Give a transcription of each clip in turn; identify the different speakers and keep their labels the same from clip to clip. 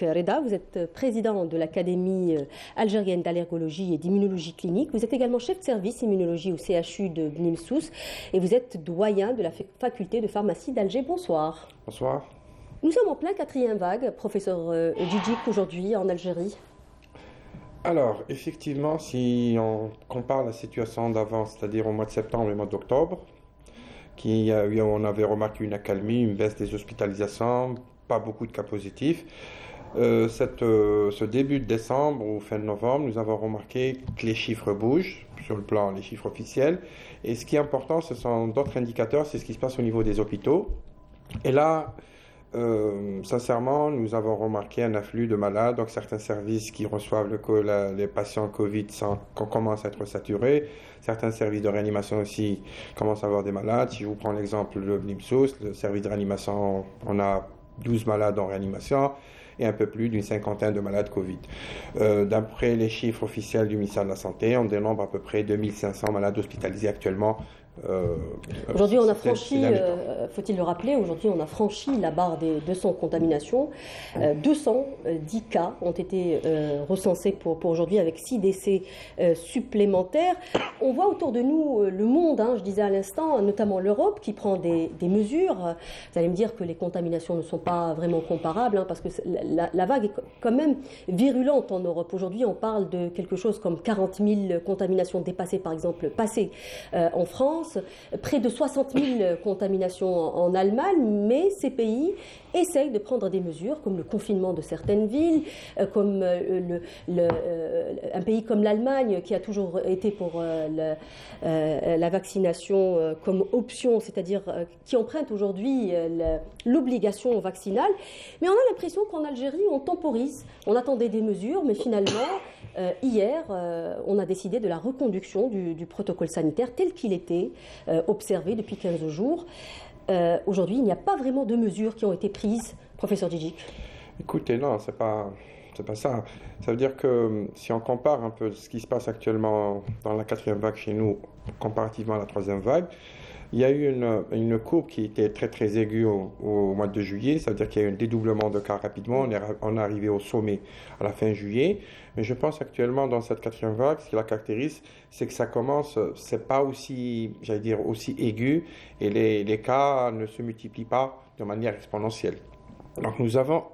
Speaker 1: Reda, vous êtes président de l'Académie algérienne d'allergologie et d'immunologie clinique. Vous êtes également chef de service immunologie au CHU de Bni Msous et vous êtes doyen de la faculté de pharmacie d'Alger. Bonsoir.
Speaker 2: Bonsoir.
Speaker 1: Nous sommes en plein 4e vague, professeur Djidjik, aujourd'hui en Algérie.
Speaker 2: Alors, effectivement, si on compare la situation d'avant, c'est-à-dire au mois de septembre et au mois d'octobre, on avait remarqué une accalmie, une baisse des hospitalisations, pas beaucoup de cas positifs. Ce début de décembre ou fin de novembre, nous avons remarqué que les chiffres bougent, sur le plan, les chiffres officiels. Et ce qui est important, ce sont d'autres indicateurs, c'est ce qui se passe au niveau des hôpitaux. Et là, sincèrement, nous avons remarqué un afflux de malades. Donc, certains services qui reçoivent les patients Covid commencent à être saturés. Certains services de réanimation aussi commencent à avoir des malades. Si je vous prends l'exemple de Bni Msous, le service de réanimation, on a 12 malades en réanimation et un peu plus d'une cinquantaine de malades Covid. D'après les chiffres officiels du ministère de la Santé, on dénombre à peu près 2500 malades hospitalisés actuellement.
Speaker 1: Aujourd'hui, on a franchi, faut-il le rappeler, aujourd'hui on a franchi la barre des 200 contaminations. 210 cas ont été recensés pour aujourd'hui avec 6 décès supplémentaires. On voit autour de nous le monde, je disais à l'instant, notamment l'Europe qui prend des mesures. Vous allez me dire que les contaminations ne sont pas vraiment comparables parce que la vague est quand même virulente en Europe. Aujourd'hui, on parle de quelque chose comme 40 000 contaminations dépassées, par exemple, passées en France. Près de 60 000 contaminations en Allemagne, mais ces pays essayent de prendre des mesures comme le confinement de certaines villes, comme un pays comme l'Allemagne qui a toujours été pour la vaccination comme option, c'est-à-dire qui emprunte aujourd'hui l'obligation vaccinale. Mais on a l'impression qu'en Algérie, on temporise, on attendait des mesures, mais finalement, hier, on a décidé de la reconduction du protocole sanitaire tel qu'il était observé depuis 15 jours. Aujourd'hui, il n'y a pas vraiment de mesures qui ont été prises, professeur Djidjik.
Speaker 2: Écoutez, non, c'est pas ça. Ça veut dire que si on compare un peu ce qui se passe actuellement dans la 4e vague chez nous, comparativement à la 3e vague, il y a eu une courbe qui était très très aiguë au mois de juillet, ça veut dire qu'il y a eu un dédoublement de cas rapidement, on est arrivé au sommet à la fin juillet, mais je pense actuellement dans cette 4e vague, ce qui la caractérise, c'est que ça commence, c'est pas aussi, j'allais dire, aussi aigu, et les cas ne se multiplient pas de manière exponentielle. Donc nous avons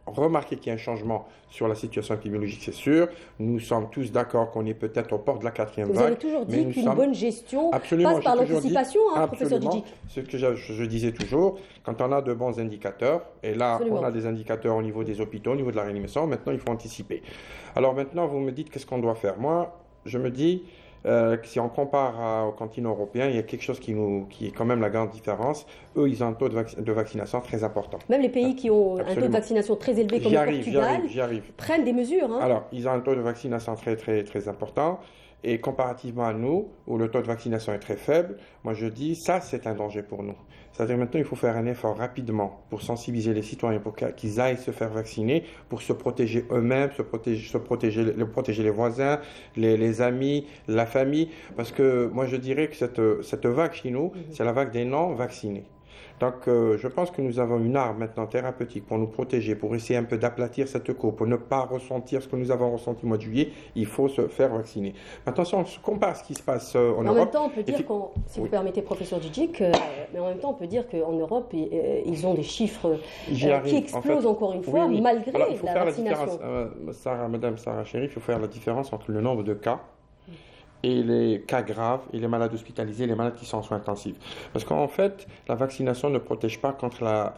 Speaker 2: remarqué qu'il y a un changement sur la situation épidémiologique, c'est sûr. Nous sommes tous d'accord qu'on est peut-être au port de la 4e vague.
Speaker 1: Vous avez toujours dit qu'une bonne gestion passe par l'anticipation, professeur Djidjik.
Speaker 2: Ce que je disais toujours, quand on a de bons indicateurs, et là on a des indicateurs au niveau des hôpitaux, au niveau de la réanimation, maintenant il faut anticiper. Alors maintenant vous me dites qu'est-ce qu'on doit faire. Moi, je me dis que si on compare au continent européen, il y a quelque chose qui est quand même la grande différence. Eux, ils ont un taux de vaccination très important.
Speaker 1: Même les pays qui ont un taux de vaccination très élevé, comme le Portugal, prennent des mesures.
Speaker 2: Alors, ils ont un taux de vaccination très, très, très important. Et comparativement à nous, où le taux de vaccination est très faible, moi je dis, ça c'est un danger pour nous. C'est-à-dire maintenant, il faut faire un effort rapidement pour sensibiliser les citoyens, pour qu'ils aillent se faire vacciner, pour se protéger eux-mêmes, protéger les voisins, les amis, la famille. Parce que moi je dirais que cette vague chez nous, c'est la vague des non-vaccinés. Donc, je pense que nous avons une arme maintenant thérapeutique pour nous protéger, pour essayer un peu d'aplatir cette courbe, pour ne pas ressentir ce que nous avons ressenti au mois de juillet. Il faut se faire vacciner. Maintenant, si on compare ce qui se passe en Europe...
Speaker 1: En même temps, on peut dire, si vous permettez, professeur Djidjik, mais en même temps, on peut dire qu'en Europe, ils ont des chiffres qui explosent encore une fois, malgré la vaccination.
Speaker 2: Madame Sarah Chéri, il faut faire la différence entre le nombre de cas et les cas graves, et les malades hospitalisés, les malades qui sont en soins intensifs. Parce qu'en fait, la vaccination ne protège pas contre la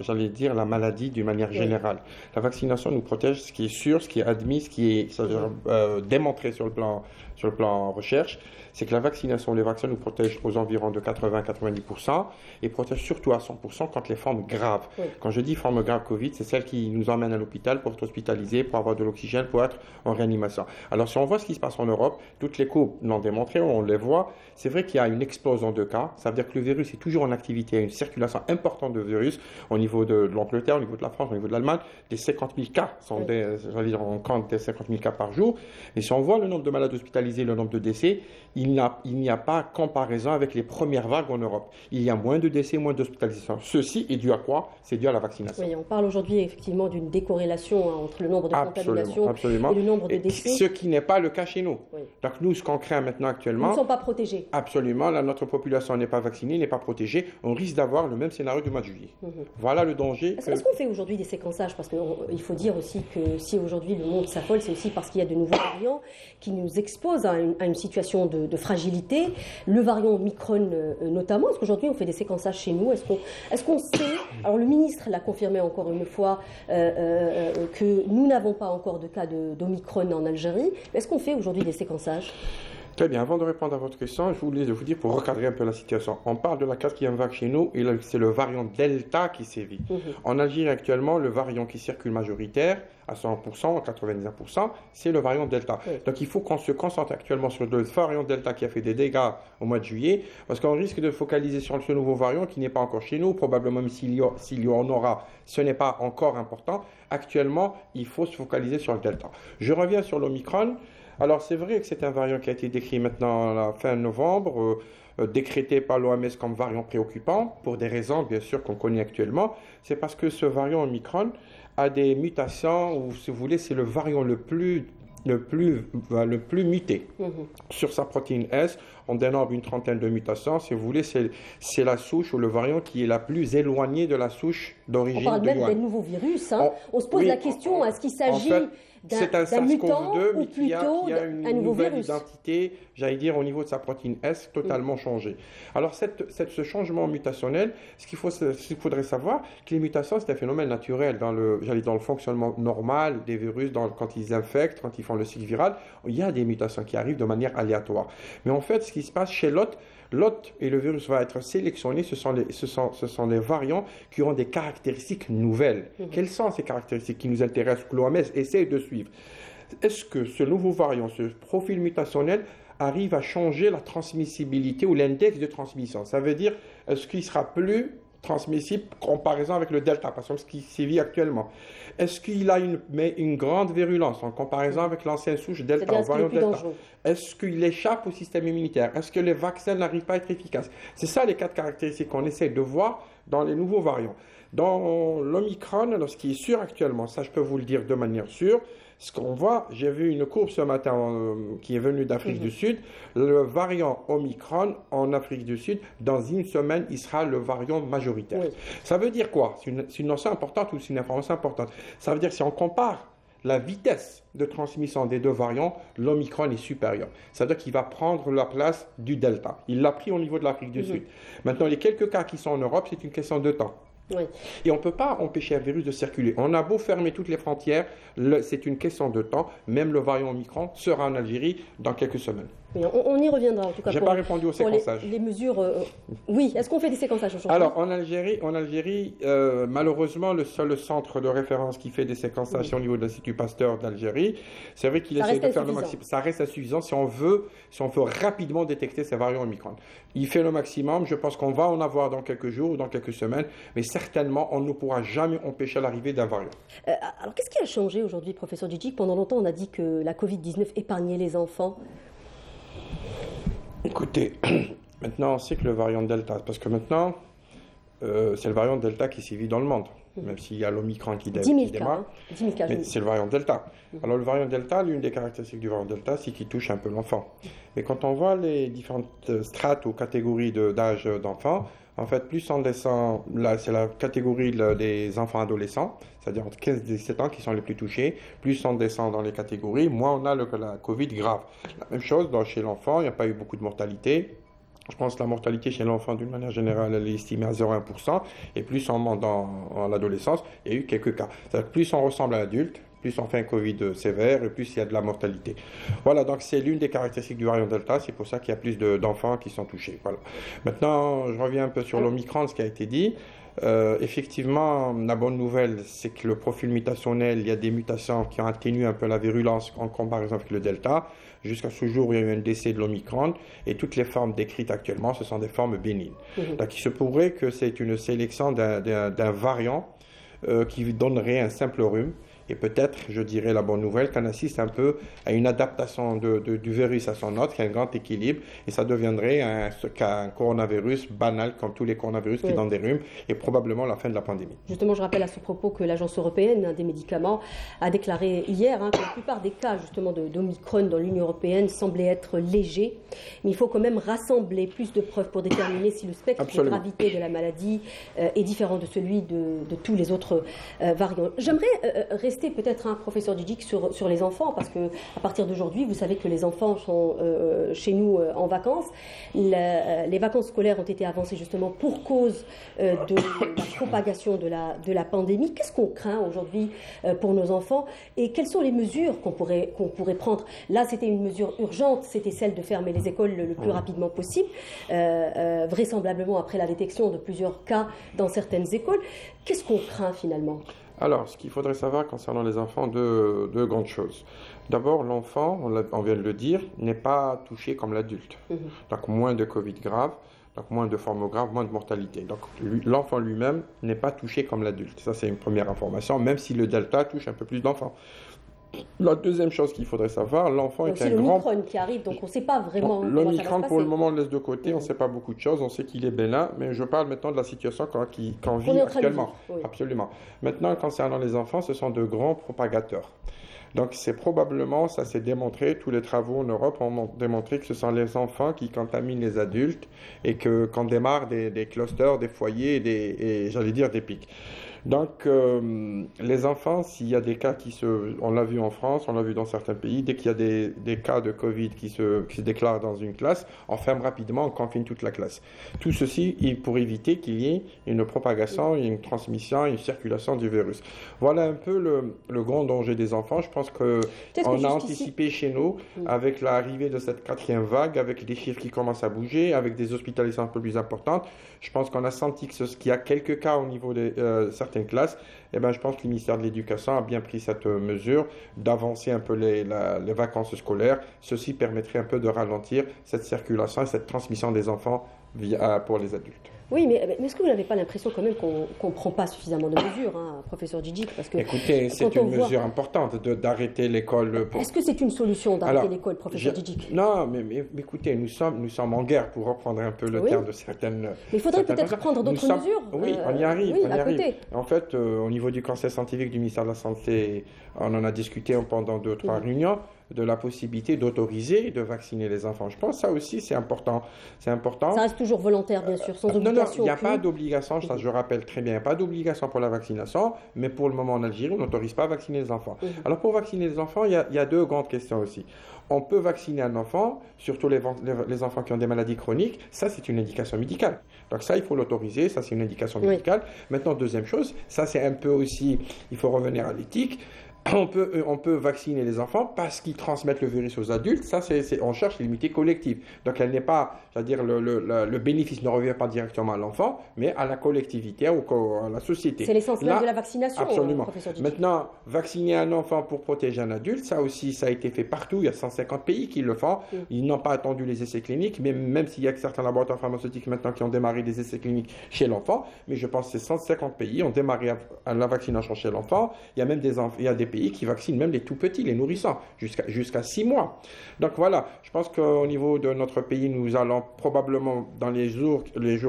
Speaker 2: maladie d'une manière générale. La vaccination nous protège ce qui est sûr, ce qui est admis, ce qui est démontré sur le plan recherche, c'est que la vaccination, les vaccins nous protègent aux environs de 80-90% et protègent surtout à 100% contre les formes graves. Oui. Quand je dis formes graves Covid, c'est celles qui nous emmènent à l'hôpital pour être hospitalisés, pour avoir de l'oxygène, pour être en réanimation. Alors si on voit ce qui se passe en Europe, toutes les courbes n'ont montré, on les voit. C'est vrai qu'il y a une explosion de cas. Ça veut dire que le virus est toujours en activité. Il y a une circulation importante de virus au niveau de l'Angleterre, au niveau de la France, au niveau de l'Allemagne. Des 50 000 cas, on compte des 50 000 cas par jour. Et si on voit le nombre de malades hospitalisés, le nombre de décès, il n'y a pas comparaison avec les premières vagues en Europe. Il y a moins de décès, moins d'hospitalisations. Ceci est dû à quoi? C'est dû à la vaccination.
Speaker 1: Oui, on parle aujourd'hui effectivement d'une décorrélation entre le nombre de contaminations et le nombre de décès.
Speaker 2: Ce qui n'est pas le cas chez nous. Oui. Donc nous, ce qu'on craint maintenant actuellement...
Speaker 1: Nous ne sommes pas protégés.
Speaker 2: Absolument. Là, notre population n'est pas vaccinée, n'est pas protégée. On risque d'avoir le même scénario du mois de juillet. Voilà le danger.
Speaker 1: Est-ce qu'on fait aujourd'hui des séquençages? Parce qu'il faut dire aussi que si aujourd'hui le monde s'affole, c'est aussi parce qu'il y a de nouveaux variants qui nous exposent à une situation de fragilité. Le variant Omicron notamment. Est-ce qu'aujourd'hui on fait des séquençages chez nous? Est-ce qu'on sait... Alors le ministre l'a confirmé encore une fois que nous n'avons pas encore de cas d'Omicron en Algérie. Est-ce qu'on fait aujourd'hui des séquençages?
Speaker 2: Très bien, avant de répondre à votre question, je voulais vous dire, pour recadrer un peu la situation, on parle de la 4e vague chez nous, et c'est le variant Delta qui sévit. En Algérie actuellement, le variant qui circule majoritaire, à 100%, à 99%, c'est le variant Delta. Donc il faut qu'on se concentre actuellement sur le variant Delta qui a fait des dégâts au mois de juillet, parce qu'on risque de focaliser sur ce nouveau variant qui n'est pas encore chez nous, probablement même s'il y en aura, ce n'est pas encore important. Actuellement, il faut se focaliser sur le Delta. Je reviens sur l'Omicron. Alors c'est vrai que c'est un variant qui a été décrit maintenant à la fin novembre, décrété par l'OMS comme variant préoccupant, pour des raisons bien sûr qu'on connaît actuellement. C'est parce que ce variant Omicron a des mutations, ou si vous voulez, c'est le variant le plus muté. Sur sa protéine S, on dénombre une trentaine de mutations. Si vous voulez, c'est la souche ou le variant qui est la plus éloignée de la souche d'origine de Wuhan.
Speaker 1: On parle même des nouveaux virus. On se pose la question, est-ce qu'il s'agit
Speaker 2: c'est un SARS-CoV-2, mais qui a une nouvelle
Speaker 1: virus.
Speaker 2: identité, j'allais dire, au niveau de sa protéine S, totalement changée. Alors, ce changement mutationnel, ce qu'il faudrait savoir, que les mutations, c'est un phénomène naturel dans le fonctionnement normal des virus, quand ils infectent, quand ils font le cycle viral. Il y a des mutations qui arrivent de manière aléatoire. Mais en fait, ce qui se passe chez l'hôte et le virus va être sélectionné, ce sont les variants qui auront des caractéristiques nouvelles. Quelles sont ces caractéristiques qui nous intéressent, que l'OMS essaie de suivre? Est-ce que ce nouveau variant, ce profil mutationnel, arrive à changer la transmissibilité ou l'index de transmission? Ça veut dire, est-ce qu'il sera plus transmissible en comparaison avec le Delta, par exemple, ce qui sévit actuellement? Est-ce qu'il a une grande virulence en comparaison avec l'ancienne souche Delta, le variant Delta? Est-ce qu'il échappe au système immunitaire? Est-ce que les vaccins n'arrivent pas à être efficaces? C'est ça les 4 caractéristiques qu'on essaie de voir dans les nouveaux variants. Dans l'Omicron, ce qui est sûr actuellement, ça je peux vous le dire de manière sûre, ce qu'on voit, j'ai vu une courbe ce matin qui est venue d'Afrique du Sud, le variant Omicron en Afrique du Sud, dans une semaine, il sera le variant majoritaire. Ça veut dire quoi? C'est une notion importante ou c'est une information importante? Ça veut dire que si on compare la vitesse de transmission des deux variants, l'Omicron est supérieur. Ça veut dire qu'il va prendre la place du Delta. Il l'a pris au niveau de l'Afrique du Sud. Maintenant, les quelques cas qui sont en Europe, c'est une question de temps. Et on ne peut pas empêcher un virus de circuler. On a beau fermer toutes les frontières, c'est une question de temps. Même le variant Omicron sera en Algérie dans quelques semaines.
Speaker 1: On y reviendra en tout cas.
Speaker 2: Je n'ai pas répondu au séquençage.
Speaker 1: Les mesures. Oui, est-ce qu'on fait des séquençages aujourd'hui?
Speaker 2: Alors en Algérie, malheureusement, le seul centre de référence qui fait des séquençages, c'est au niveau de l'Institut Pasteur d'Algérie. C'est vrai qu'il essaie de faire le maximum. Ça reste insuffisant si on veut rapidement détecter ces variants Omicron. Il fait le maximum. Je pense qu'on va en avoir dans quelques jours ou dans quelques semaines, mais certainement, on ne pourra jamais empêcher l'arrivée d'un variant.
Speaker 1: Alors qu'est-ce qui a changé aujourd'hui, professeur Djidji? Pendant longtemps, on a dit que la Covid-19 épargnait les enfants.
Speaker 2: Écoutez, maintenant on sait que le variant Delta, parce que maintenant c'est le variant Delta qui sévit dans le monde, même s'il y a l'Omicron qui démarre,
Speaker 1: 10 000 cas,
Speaker 2: mais c'est le variant Delta. Alors le variant Delta, l'une des caractéristiques du variant Delta, c'est qu'il touche un peu l'enfant. Mais quand on voit les différentes strates ou catégories d'âge d'enfants, en fait, plus on descend, là c'est la catégorie des enfants adolescents, c'est-à-dire entre 15 et 17 ans qui sont les plus touchés, plus on descend dans les catégories, moins on a la Covid grave. La même chose chez l'enfant, il n'y a pas eu beaucoup de mortalité. Je pense que la mortalité chez l'enfant, d'une manière générale, elle est estimée à 0,1%, et plus on monte dans l'adolescence, il y a eu quelques cas. C'est-à-dire que plus on ressemble à l'adulte, plus on fait un Covid sévère, et plus il y a de la mortalité. Voilà, donc c'est l'une des caractéristiques du variant Delta, c'est pour ça qu'il y a plus d'enfants qui sont touchés. Voilà. Maintenant, je reviens un peu sur l'Omicron, ce qui a été dit. Effectivement, la bonne nouvelle, c'est que le profil mutationnel, il y a des mutations qui ont atténué un peu la virulence en comparaison avec le Delta. Jusqu'à ce jour, il y a eu un décès de l'Omicron et toutes les formes décrites actuellement, ce sont des formes bénignes. Donc, il se pourrait que c'est une sélection d'un variant qui donnerait un simple rhume. Et peut-être, je dirais la bonne nouvelle, qu'on assiste un peu à une adaptation du virus à son hôte, qui a un grand équilibre, et ça deviendrait un coronavirus banal, comme tous les coronavirus qui donnent des rhumes, et probablement la fin de la pandémie.
Speaker 1: Justement, je rappelle à ce propos que l'Agence européenne des médicaments a déclaré hier que la plupart des cas justement d'Omicron dans l'Union européenne semblaient être légers, mais il faut quand même rassembler plus de preuves pour déterminer si le spectre de gravité de la maladie est différent de celui de tous les autres variants. J'aimerais rester peut-être un professeur Djidik sur les enfants, parce que à partir d'aujourd'hui, vous savez que les enfants sont chez nous en vacances. Les vacances scolaires ont été avancées justement pour cause de la propagation de la pandémie. Qu'est-ce qu'on craint aujourd'hui pour nos enfants et quelles sont les mesures qu'on pourrait prendre? Là, c'était une mesure urgente, c'était celle de fermer les écoles le plus rapidement possible, vraisemblablement après la détection de plusieurs cas dans certaines écoles. Qu'est-ce qu'on craint finalement?
Speaker 2: Alors, ce qu'il faudrait savoir concernant les enfants, deux grandes choses. D'abord, l'enfant, on vient de le dire, n'est pas touché comme l'adulte. Donc, moins de Covid grave, donc moins de formes graves, moins de mortalité. Donc, l'enfant lui-même n'est pas touché comme l'adulte. Ça, c'est une première information, même si le Delta touche un peu plus d'enfants. La deuxième chose qu'il faudrait savoir, l'enfant est un grand...
Speaker 1: C'est l'Omicron qui arrive, donc on ne sait pas vraiment
Speaker 2: l'Omicron, pour le moment, on le laisse de côté, on ne sait pas beaucoup de choses, on sait qu'il est bénin, mais je parle maintenant de la situation qu'on vit actuellement.
Speaker 1: Oui.
Speaker 2: Absolument. Maintenant, concernant les enfants, ce sont de grands propagateurs. Donc c'est probablement, ça s'est démontré, tous les travaux en Europe ont démontré que ce sont les enfants qui contaminent les adultes et qu'on démarre des clusters, des foyers et j'allais dire des pics. Donc, les enfants, s'il y a des cas on l'a vu en France, on l'a vu dans certains pays, dès qu'il y a des cas de Covid qui se déclarent dans une classe, on ferme rapidement, on confine toute la classe. Tout ceci pour éviter qu'il y ait une propagation, une transmission, une circulation du virus. Voilà un peu le grand danger des enfants. Je pense qu'on a anticipé chez nous, avec l'arrivée de cette 4e vague, avec des chiffres qui commencent à bouger, avec des hospitalisations un peu plus importantes. Je pense qu'on a senti qu'il y a quelques cas au niveau de certaines classes. Eh ben, je pense que le ministère de l'Éducation a bien pris cette mesure d'avancer un peu les vacances scolaires. Ceci permettrait un peu de ralentir cette circulation et cette transmission des enfants pour les adultes.
Speaker 1: Oui, mais est-ce que vous n'avez pas l'impression quand même qu'on ne prend pas suffisamment de mesures, professeur Djidik, parce que
Speaker 2: écoutez, c'est une mesure importante d'arrêter l'école.
Speaker 1: Est-ce que c'est une solution d'arrêter l'école, professeur Djidik?
Speaker 2: Non, mais écoutez, nous sommes en guerre, pour reprendre un peu le terme de certaines...
Speaker 1: Mais il faudrait peut-être prendre d'autres mesures.
Speaker 2: Oui, on y arrive.
Speaker 1: Oui, à côté.
Speaker 2: En fait, au niveau du conseil scientifique du ministère de la Santé, on en a discuté pendant 2-3 réunions, de la possibilité d'autoriser de vacciner les enfants. Je pense que ça aussi, c'est important. Ça
Speaker 1: reste toujours volontaire, bien sûr, sans obligation.
Speaker 2: Non, il n'y a pas d'obligation, ça je rappelle très bien, il n'y a pas d'obligation pour la vaccination, mais pour le moment en Algérie, on n'autorise pas à vacciner les enfants. Alors pour vacciner les enfants, il y a deux grandes questions aussi. On peut vacciner un enfant, surtout les enfants qui ont des maladies chroniques, ça c'est une indication médicale. Donc ça, il faut l'autoriser, ça c'est une indication médicale. Maintenant, deuxième chose, ça c'est un peu aussi, il faut revenir à l'éthique. On peut vacciner les enfants parce qu'ils transmettent le virus aux adultes. Ça, on cherche l'immunité collective. Donc, elle n'est pas, c'est-à-dire le bénéfice ne revient pas directement à l'enfant, mais à la collectivité, à la société.
Speaker 1: C'est l'essence même de la vaccination.
Speaker 2: Absolument.
Speaker 1: Professeur Djidik.
Speaker 2: Maintenant, vacciner un enfant pour protéger un adulte, ça aussi, ça a été fait partout. Il y a 150 pays qui le font. Ils n'ont pas attendu les essais cliniques, mais même s'il y a certains laboratoires pharmaceutiques maintenant qui ont démarré des essais cliniques chez l'enfant, mais je pense que ces 150 pays ont démarré la vaccination chez l'enfant. Il y a même des pays qui vaccinent même les tout petits, les nourrissants, jusqu'à 6 mois. Donc voilà, je pense qu'au niveau de notre pays, nous allons probablement dans les jours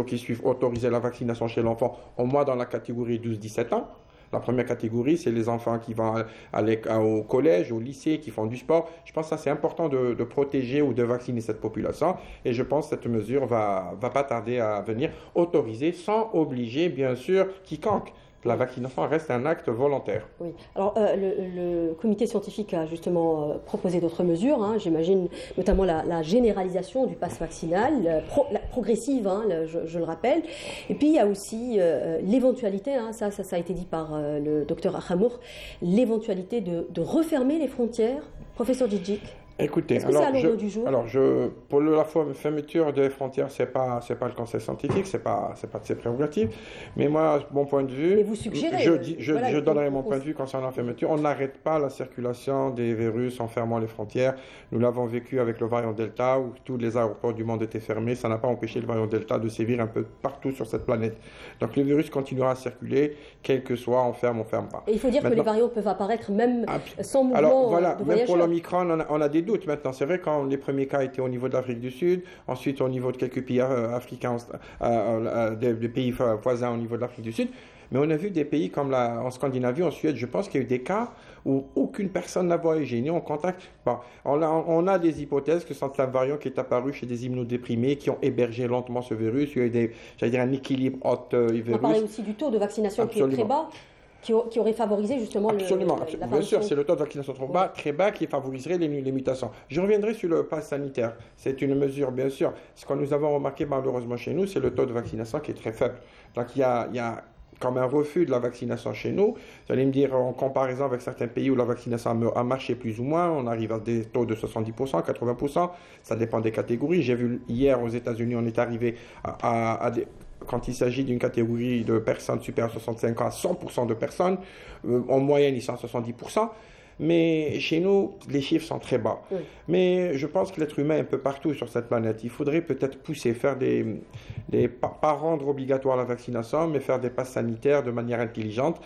Speaker 2: qui suivent autoriser la vaccination chez l'enfant, au moins dans la catégorie 12-17 ans. La première catégorie, c'est les enfants qui vont aller au collège, au lycée, qui font du sport. Je pense que ça, c'est important de protéger ou de vacciner cette population. Et je pense que cette mesure va pas tarder à venir autoriser, sans obliger, bien sûr, quiconque. La vaccination reste un acte volontaire.
Speaker 1: Oui. Alors, le comité scientifique a justement proposé d'autres mesures. J'imagine notamment la généralisation du pass vaccinal, progressive, je le rappelle. Et puis, il y a aussi l'éventualité, ça a été dit par le docteur Akhamour, l'éventualité de refermer les frontières. Professeur Djidik.
Speaker 2: Écoutez,
Speaker 1: Est-ce que c'est à l'ordre du jour?
Speaker 2: Pour la fermeture des frontières, c'est pas le conseil scientifique, c'est pas de ses prérogatives. Mais moi, mon point de vue,
Speaker 1: mais vous suggérez,
Speaker 2: je donnerai mon point de vue concernant la fermeture. On n'arrête pas la circulation des virus en fermant les frontières. Nous l'avons vécu avec le variant Delta, où tous les aéroports du monde étaient fermés. Ça n'a pas empêché le variant Delta de sévir un peu partout sur cette planète. Donc le virus continuera à circuler, quel que soit, on ferme pas.
Speaker 1: Et il faut dire que les variants peuvent apparaître même sans mouvement.
Speaker 2: Alors voilà,
Speaker 1: de
Speaker 2: même pour l'Omicron, on a des doutes maintenant. C'est vrai quand les premiers cas étaient au niveau de l'Afrique du Sud, ensuite au niveau de quelques pays africains, des pays voisins au niveau de l'Afrique du Sud, mais on a vu des pays comme en Scandinavie, en Suède, je pense qu'il y a eu des cas où aucune personne n'a voyagé, ni en contact. Bon, on a des hypothèses que c'est un variant qui est apparu chez des immunodéprimés qui ont hébergé lentement ce virus. Il y a eu un équilibre virus.
Speaker 1: On parlait aussi du taux de vaccination qui est très bas. Qui aurait favorisé justement
Speaker 2: la bien sûr, c'est le taux de vaccination très bas qui favoriserait les mutations. Je reviendrai sur le pass sanitaire. C'est une mesure, bien sûr. Ce que nous avons remarqué malheureusement chez nous, c'est le taux de vaccination qui est très faible. Donc il y a comme un refus de la vaccination chez nous. Vous allez me dire, en comparaison avec certains pays où la vaccination a marché plus ou moins, on arrive à des taux de 70%, 80%. Ça dépend des catégories. J'ai vu hier aux États-Unis, on est arrivé quand il s'agit d'une catégorie de personnes supérieures à 65 ans, à 100% de personnes. En moyenne, ils sont à 70%. Mais chez nous, les chiffres sont très bas. Oui. Mais je pense que l'être humain est un peu partout sur cette planète. Il faudrait peut-être pousser, pas rendre obligatoire la vaccination, mais faire des passes sanitaires de manière intelligente.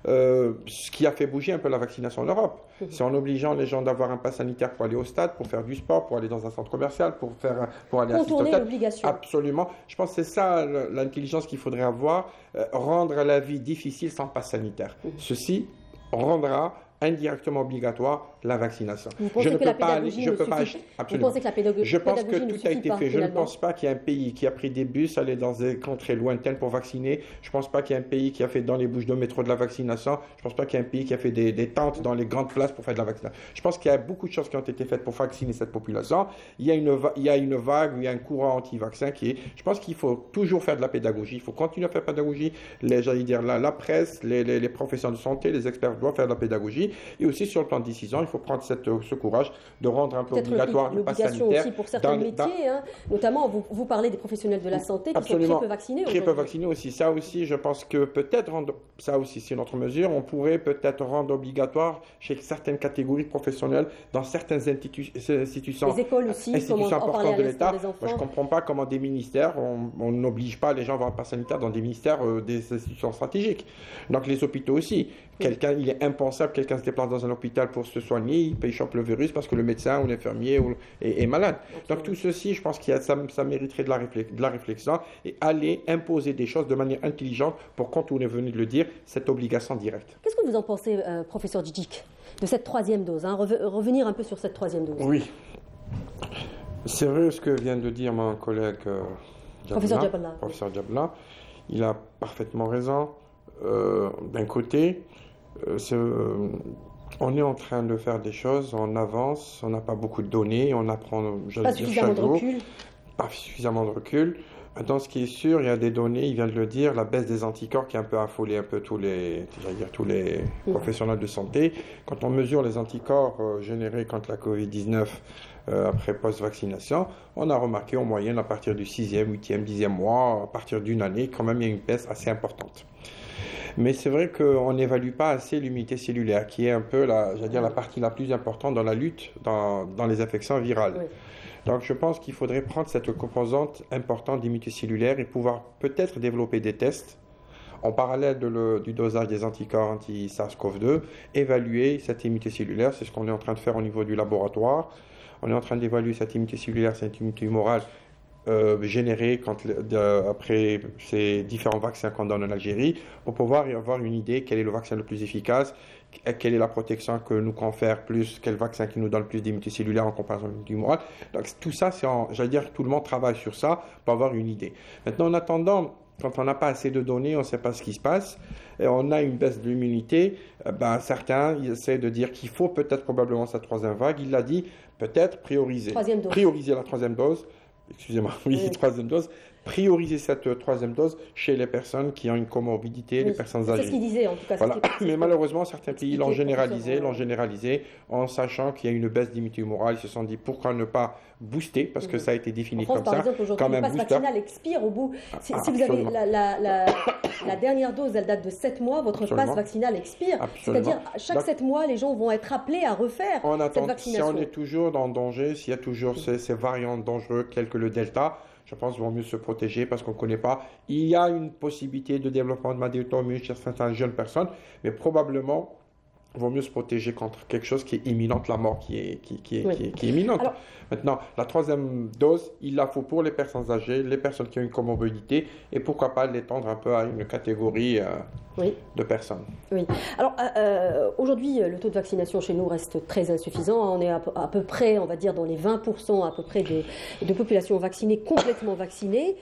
Speaker 2: Ce qui a fait bouger un peu la vaccination en Europe. C'est en obligeant les gens d'avoir un pass sanitaire pour aller au stade, pour faire du sport, pour aller dans un centre commercial, pour aller assister au stade.
Speaker 1: L'obligation.
Speaker 2: Absolument. Je pense que c'est ça l'intelligence qu'il faudrait avoir, rendre la vie difficile sans pass sanitaire. Ceci rendra indirectement obligatoire la vaccination.
Speaker 1: Vous pensez que la pédagogie ne suffit pas? Vous pensez que la pédagogie
Speaker 2: Je pense que
Speaker 1: ne
Speaker 2: tout a été
Speaker 1: pas,
Speaker 2: fait. Je ne pense pas qu'il y ait un pays qui a pris des bus, aller dans des contrées lointaines pour vacciner. Je ne pense pas qu'il y ait un pays qui a fait dans les bouches de métro de la vaccination. Je ne pense pas qu'il y ait un pays qui a fait des tentes dans les grandes places pour faire de la vaccination. Je pense qu'il y a beaucoup de choses qui ont été faites pour vacciner cette population. Il y a une vague, il y a un courant anti-vaccin qui est... Je pense qu'il faut toujours faire de la pédagogie. Il faut continuer à faire de la pédagogie. La presse, les professionnels de santé, les experts doivent faire de la pédagogie. Et aussi sur le plan de décision, il faut prendre ce courage de rendre un peu obligatoire le pass sanitaire.
Speaker 1: Aussi pour certains métiers, notamment vous parlez des professionnels de la santé qui sont très peu vaccinés.
Speaker 2: Très peu vaccinés aussi. Ça aussi, je pense que peut-être ça aussi, c'est une autre mesure. On pourrait peut-être rendre obligatoire chez certaines catégories professionnelles dans certaines institutions.
Speaker 1: Les écoles aussi,
Speaker 2: institutions importantes de l'État. Je ne comprends pas comment des ministères, on n'oblige pas les gens à avoir un pass sanitaire dans des ministères, des institutions stratégiques. Donc les hôpitaux aussi. Il est impensable que quelqu'un se déplace dans un hôpital pour se soigner, il chope le virus parce que le médecin ou l'infirmier est malade. Donc tout ceci, je pense que ça mériterait de la réflexion et aller imposer des choses de manière intelligente pour, quand on est venu de le dire, cette obligation directe.
Speaker 1: Qu'est-ce que vous en pensez, professeur Djidik, de cette troisième dose, revenir un peu sur cette troisième dose?
Speaker 2: Oui. C'est vrai ce que vient de dire mon collègue
Speaker 1: professeur
Speaker 2: Djabla. Il a parfaitement raison. D'un côté, on est en train de faire des choses, on avance, on n'a pas beaucoup de données, on apprend chaque jour. Pas suffisamment de recul. Maintenant, ce qui est sûr, il y a des données, il vient de le dire, la baisse des anticorps qui a un peu affolé tous les professionnels de santé. Quand on mesure les anticorps générés contre la Covid-19 après post-vaccination, on a remarqué en moyenne à partir du 6e, 8e, 10e mois, à partir d'une année, quand même il y a une baisse assez importante. Mais c'est vrai qu'on n'évalue pas assez l'immunité cellulaire, qui est un peu la partie la plus importante dans la lutte dans les infections virales. Oui. Donc je pense qu'il faudrait prendre cette composante importante d'immunité cellulaire et pouvoir peut-être développer des tests en parallèle du dosage des anticorps anti-SARS-CoV-2, évaluer cette immunité cellulaire. C'est ce qu'on est en train de faire au niveau du laboratoire. On est en train d'évaluer cette immunité cellulaire, cette immunité humorale générée après ces différents vaccins qu'on donne en Algérie, pour pouvoir avoir une idée quel est le vaccin le plus efficace, quelle est la protection que nous confère plus, quel vaccin qui nous donne plus d'immunité cellulaire en comparaison de l'immunité humorale. Donc tout ça, tout le monde travaille sur ça pour avoir une idée. Maintenant, en attendant, quand on n'a pas assez de données, on ne sait pas ce qui se passe, et on a une baisse de l'immunité, certains essaient de dire qu'il faut peut-être probablement cette troisième vague. Il l'a dit, peut-être prioriser la troisième dose. Excusez-moi, oui, troisième dose, prioriser cette troisième dose chez les personnes qui ont une comorbidité, les personnes âgées.
Speaker 1: C'est ce qu'il disait en tout cas.
Speaker 2: Voilà. Mais malheureusement, certains pays l'ont généralisé en sachant qu'il y a une baisse d'immunité humorale. Ils se sont dit pourquoi ne pas booster, parce que ça a été défini
Speaker 1: en France,
Speaker 2: comme
Speaker 1: par
Speaker 2: ça.
Speaker 1: exemple, aujourd'hui, le pass vaccinal expire au bout. Si vous avez la dernière dose, elle date de 7 mois, votre pass vaccinal expire. C'est-à-dire, chaque 7 mois, les gens vont être appelés à refaire cette vaccination.
Speaker 2: Si on est toujours dans le danger, s'il y a toujours ces variantes dangereuses telles que le Delta, je pense qu'il vaut mieux se protéger parce qu'on ne connaît pas. Il y a une possibilité de développement de maladie auto-immune chez certaines jeunes personnes, mais probablement, il vaut mieux se protéger contre quelque chose qui est imminent, la mort qui est imminente. Alors, maintenant, la troisième dose, il la faut pour les personnes âgées, les personnes qui ont une comorbidité, et pourquoi pas l'étendre un peu à une catégorie de personnes.
Speaker 1: Oui. Alors, aujourd'hui, le taux de vaccination chez nous reste très insuffisant. On est à peu près, on va dire, dans les 20% à peu près de population vaccinée, complètement vaccinée.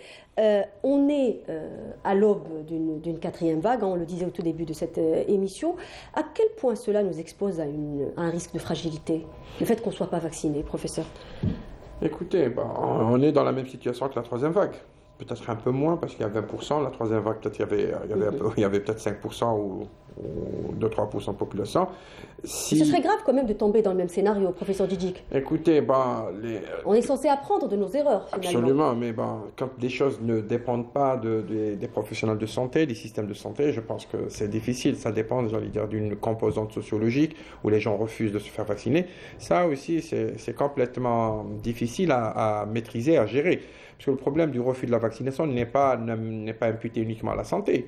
Speaker 1: On est à l'aube d'une quatrième vague, on le disait au tout début de cette émission. À quel point cela nous expose à un risque de fragilité, le fait qu'on ne soit pas vacciné, professeur?
Speaker 2: Écoutez, on est dans la même situation que la troisième vague. Peut-être un peu moins parce qu'il y a 20%, la troisième vague, peut-être il y avait peut-être 5% ou 2-3% de population.
Speaker 1: Ce serait grave quand même de tomber dans le même scénario, professeur Djidjik.
Speaker 2: Écoutez,
Speaker 1: on est censé apprendre de nos erreurs, finalement.
Speaker 2: Absolument, mais quand des choses ne dépendent pas des professionnels de santé, des systèmes de santé, je pense que c'est difficile. Ça dépend, j'allais dire, d'une composante sociologique où les gens refusent de se faire vacciner. Ça aussi, c'est complètement difficile à maîtriser, à gérer. Parce que le problème du refus de la vaccination n'est pas imputé uniquement à la santé.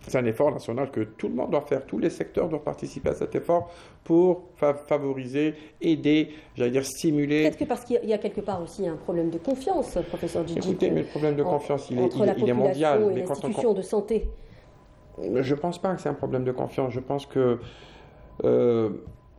Speaker 2: C'est un effort national que tout le monde doit faire. Tous les secteurs doivent participer à cet effort pour favoriser, aider, j'allais dire stimuler.
Speaker 1: Peut-être que parce qu'il y a quelque part aussi un problème de confiance, professeur Djidjik.
Speaker 2: Écoutez, mais le problème de confiance, il est mondial.
Speaker 1: Entre la population et l'institution de santé.
Speaker 2: Je ne pense pas que c'est un problème de confiance. Je pense que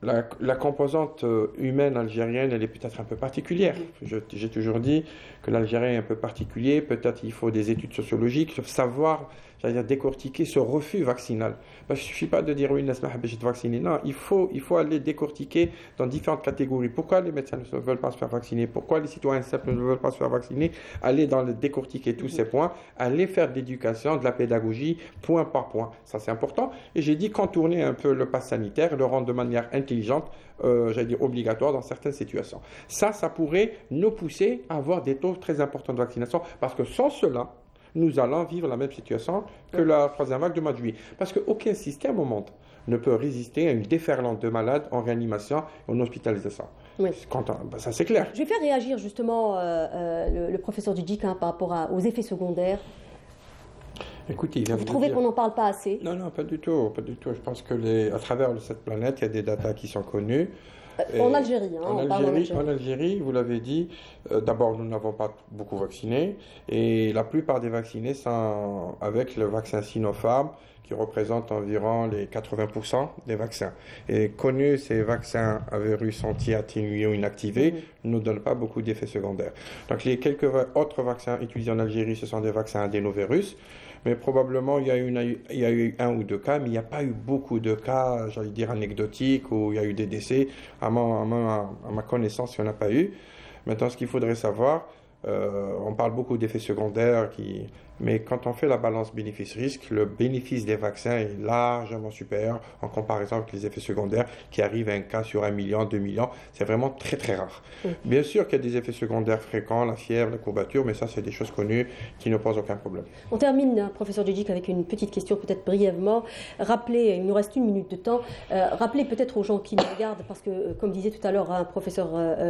Speaker 2: la composante humaine algérienne, elle est peut-être un peu particulière. J'ai toujours dit que l'Algérien est un peu particulier. Peut-être il faut des études sociologiques, savoir, j'allais dire, décortiquer ce refus vaccinal. Parce qu'il ne suffit pas de dire oui, laisse-moi te vacciner. Non, il faut aller décortiquer dans différentes catégories. Pourquoi les médecins ne veulent pas se faire vacciner? Pourquoi les citoyens simples ne veulent pas se faire vacciner? Aller décortiquer tous ces points, aller faire de l'éducation, de la pédagogie, point par point. Ça, c'est important. Et j'ai dit contourner un peu le pass sanitaire, le rendre de manière intelligente, j'allais dire obligatoire dans certaines situations. Ça pourrait nous pousser à avoir des taux très importants de vaccination. Parce que sans cela, nous allons vivre la même situation que la troisième vague de mois de juillet. Parce qu'aucun système au monde ne peut résister à une déferlante de malades en réanimation et en hospitalisation.
Speaker 1: Oui.
Speaker 2: Ça, c'est clair.
Speaker 1: Je vais faire réagir justement le professeur Djidjik par rapport aux effets secondaires.
Speaker 2: Écoutez,
Speaker 1: vous trouvez qu'on n'en parle pas assez?
Speaker 2: Non, pas du tout. Je pense que à travers cette planète, il y a des datas qui sont connues.
Speaker 1: En Algérie,
Speaker 2: en Algérie, vous l'avez dit, d'abord, nous n'avons pas beaucoup vacciné et la plupart des vaccinés sont avec le vaccin Sinopharm qui représente environ les 80% des vaccins. Et connu, ces vaccins à virus anti-atténués ou inactivés ne nous donnent pas beaucoup d'effets secondaires. Donc, les quelques autres vaccins utilisés en Algérie, ce sont des vaccins adénovirus. Mais probablement, il y a eu 1 ou 2 cas, mais il n'y a pas eu beaucoup de cas, j'allais dire, anecdotiques, où il y a eu des décès. À ma connaissance, il n'y en a pas eu. Maintenant, ce qu'il faudrait savoir, on parle beaucoup d'effets secondaires, mais quand on fait la balance bénéfice-risque, le bénéfice des vaccins est largement supérieur en comparaison avec les effets secondaires qui arrivent à un cas sur 1 million, 2 millions. C'est vraiment très très rare. Bien sûr qu'il y a des effets secondaires fréquents, la fièvre, la courbature, mais ça c'est des choses connues qui ne posent aucun problème.
Speaker 1: On termine, professeur Djidjik, avec une petite question peut-être brièvement. Rappelez, il nous reste 1 minute de temps, rappelez peut-être aux gens qui nous regardent, parce que comme disait tout à l'heure professeur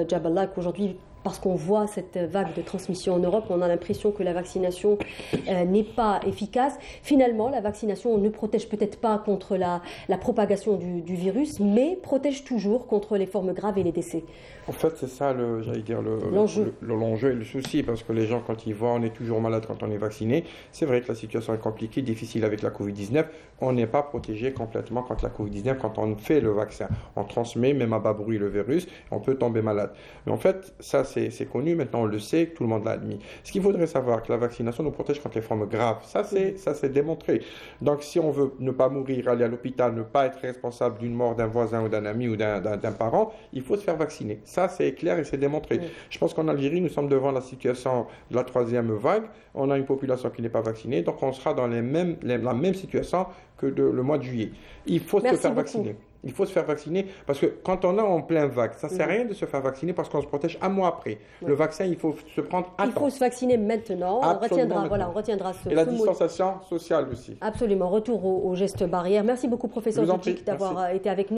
Speaker 1: Jaballah, qu'aujourd'hui, parce qu'on voit cette vague de transmission en Europe, on a l'impression que la vaccination n'est pas efficace. Finalement, la vaccination ne protège peut-être pas contre la propagation du virus, mais protège toujours contre les formes graves et les décès.
Speaker 2: En fait, c'est ça, l'enjeu et le souci, parce que les gens, quand ils voient, on est toujours malade quand on est vacciné. C'est vrai que la situation est compliquée, difficile avec la Covid-19. On n'est pas protégé complètement contre la Covid-19 quand on fait le vaccin. On transmet, même à bas bruit, le virus, on peut tomber malade. Mais en fait, ça, c'est connu, maintenant on le sait, tout le monde l'a admis. Ce qu'il faudrait savoir, que la vaccination nous protège situation qui est vraiment grave. Ça, c'est démontré. Donc, si on veut ne pas mourir, aller à l'hôpital, ne pas être responsable d'une mort d'un voisin ou d'un ami ou d'un parent, il faut se faire vacciner. Ça, c'est clair et c'est démontré. Je pense qu'en Algérie, nous sommes devant la situation de la 3e vague. On a une population qui n'est pas vaccinée, donc on sera dans la même situation que le mois de juillet. Il faut se faire vacciner. Il faut se faire vacciner parce que quand on est en plein vague, ça ne sert à rien de se faire vacciner parce qu'on se protège un mois après. Le vaccin, il faut se prendre à temps.
Speaker 1: Il faut se vacciner maintenant. On retiendra ce
Speaker 2: Et la distanciation sociale aussi.
Speaker 1: Absolument. Retour aux gestes barrières. Merci beaucoup, professeur Djic, d'avoir été avec nous.